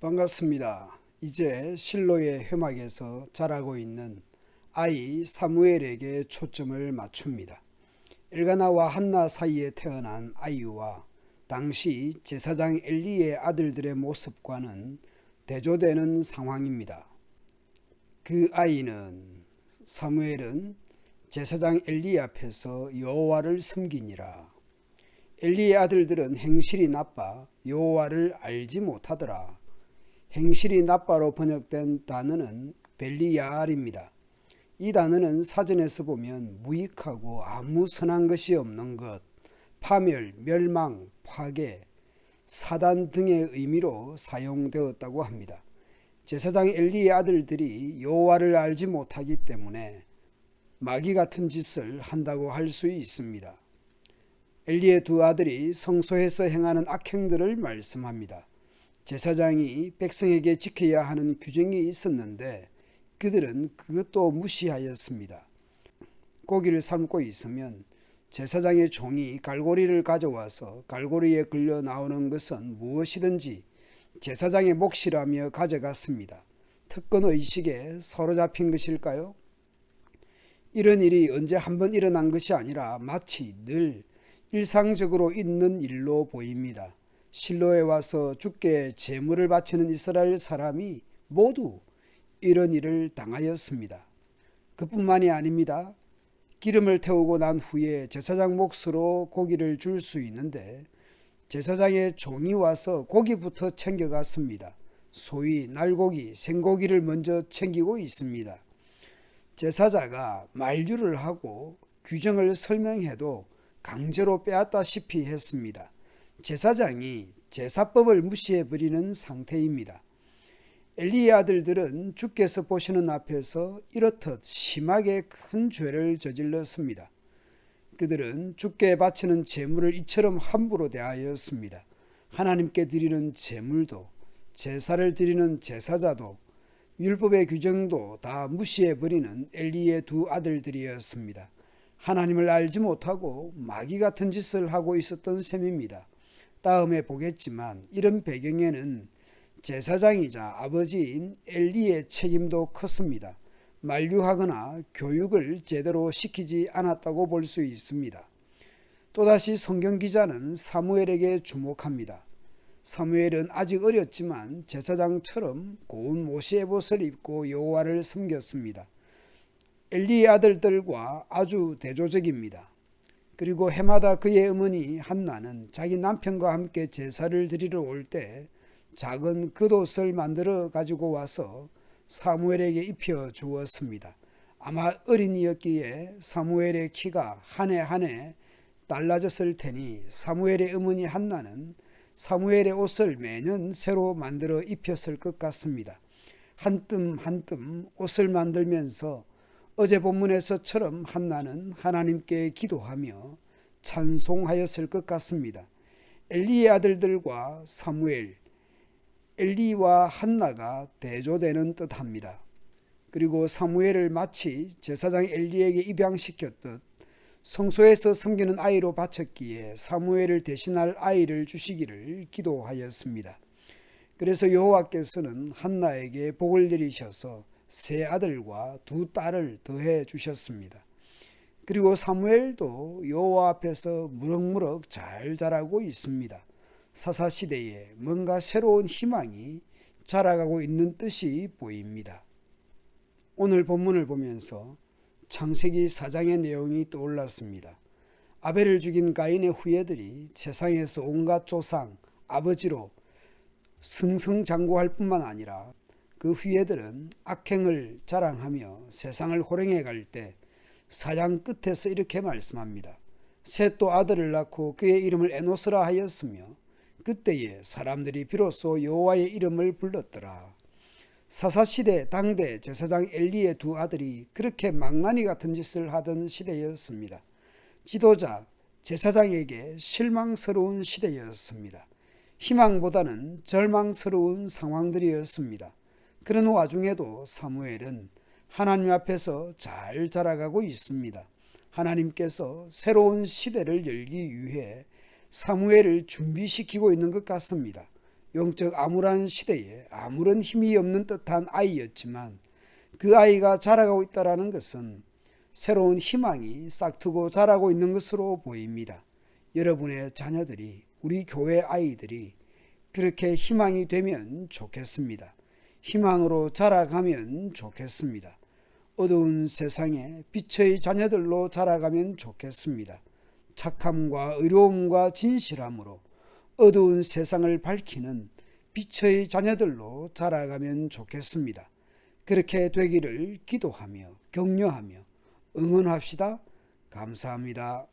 반갑습니다. 이제 실로의 회막에서 자라고 있는 아이 사무엘에게 초점을 맞춥니다. 엘가나와 한나 사이에 태어난 아이와 당시 제사장 엘리의 아들들의 모습과는 대조되는 상황입니다. 그 아이는 사무엘은 제사장 엘리 앞에서 여호와를 섬기니라. 엘리의 아들들은 행실이 나빠 여호와를 알지 못하더라. 행실이 나빠로 번역된 단어는 벨리야알입니다. 이 단어는 사전에서 보면 무익하고 아무 선한 것이 없는 것, 파멸, 멸망, 파괴, 사단 등의 의미로 사용되었다고 합니다. 제사장 엘리의 아들들이 여호와를 알지 못하기 때문에 마귀 같은 짓을 한다고 할 수 있습니다. 엘리의 두 아들이 성소에서 행하는 악행들을 말씀합니다. 제사장이 백성에게 지켜야 하는 규정이 있었는데 그들은 그것도 무시하였습니다. 고기를 삶고 있으면 제사장의 종이 갈고리를 가져와서 갈고리에 걸려 나오는 것은 무엇이든지 제사장의 몫이라며 가져갔습니다. 특권의식에 사로잡힌 것일까요? 이런 일이 언제 한번 일어난 것이 아니라 마치 늘 일상적으로 있는 일로 보입니다. 실로에 와서 주께 제물을 바치는 이스라엘 사람이 모두 이런 일을 당하였습니다. 그뿐만이 아닙니다. 기름을 태우고 난 후에 제사장 몫으로 고기를 줄 수 있는데 제사장의 종이 와서 고기부터 챙겨갔습니다. 소위 날고기, 생고기를 먼저 챙기고 있습니다. 제사자가 만류를 하고 규정을 설명해도 강제로 빼앗다시피 했습니다. 제사장이 제사법을 무시해버리는 상태입니다. 엘리의 아들들은 주께서 보시는 앞에서 이렇듯 심하게 큰 죄를 저질렀습니다. 그들은 주께 바치는 제물을 이처럼 함부로 대하였습니다. 하나님께 드리는 제물도 제사를 드리는 제사자도 율법의 규정도 다 무시해버리는 엘리의 두 아들들이었습니다. 하나님을 알지 못하고 마귀 같은 짓을 하고 있었던 셈입니다. 다음에 보겠지만 이런 배경에는 제사장이자 아버지인 엘리의 책임도 컸습니다. 만류하거나 교육을 제대로 시키지 않았다고 볼 수 있습니다. 또다시 성경 기자는 사무엘에게 주목합니다. 사무엘은 아직 어렸지만 제사장처럼 고운 모시에봇을 입고 여호와를 섬겼습니다. 엘리의 아들들과 아주 대조적입니다. 그리고 해마다 그의 어머니 한나는 자기 남편과 함께 제사를 드리러 올 때 작은 겉옷을 만들어 가지고 와서 사무엘에게 입혀 주었습니다. 아마 어린이였기에 사무엘의 키가 한 해 한 해 달라졌을 테니 사무엘의 어머니 한나는 사무엘의 옷을 매년 새로 만들어 입혔을 것 같습니다. 한 뜸 한 뜸 옷을 만들면서 어제 본문에서처럼 한나는 하나님께 기도하며 찬송하였을 것 같습니다. 엘리의 아들들과 사무엘, 엘리와 한나가 대조되는 듯합니다. 그리고 사무엘을 마치 제사장 엘리에게 입양시켰듯 성소에서 섬기는 아이로 바쳤기에 사무엘을 대신할 아이를 주시기를 기도하였습니다. 그래서 여호와께서는 한나에게 복을 내리셔서 세 아들과 두 딸을 더해 주셨습니다. 그리고 사무엘도 여호와 앞에서 무럭무럭 잘 자라고 있습니다. 사사시대에 뭔가 새로운 희망이 자라가고 있는 뜻이 보입니다. 오늘 본문을 보면서 창세기 4장의 내용이 떠올랐습니다. 아벨을 죽인 가인의 후예들이 세상에서 온갖 조상, 아버지로 승승장구할 뿐만 아니라 그 후예들은 악행을 자랑하며 세상을 호령해 갈 때 4장 끝에서 이렇게 말씀합니다. 셋도 아들을 낳고 그의 이름을 에노스라 하였으며 그때에 사람들이 비로소 여호와의 이름을 불렀더라. 사사시대 당대 제사장 엘리의 두 아들이 그렇게 망나니 같은 짓을 하던 시대였습니다. 지도자 제사장에게 실망스러운 시대였습니다. 희망보다는 절망스러운 상황들이었습니다. 그런 와중에도 사무엘은 하나님 앞에서 잘 자라가고 있습니다. 하나님께서 새로운 시대를 열기 위해 사무엘을 준비시키고 있는 것 같습니다. 영적 암울한 시대에 아무런 힘이 없는 듯한 아이였지만 그 아이가 자라고 있다는 것은 새로운 희망이 싹트고 자라고 있는 것으로 보입니다. 여러분의 자녀들이, 우리 교회 아이들이 그렇게 희망이 되면 좋겠습니다. 희망으로 자라가면 좋겠습니다. 어두운 세상에 빛의 자녀들로 자라가면 좋겠습니다. 착함과 의로움과 진실함으로 어두운 세상을 밝히는 빛의 자녀들로 자라가면 좋겠습니다. 그렇게 되기를 기도하며 격려하며 응원합시다. 감사합니다.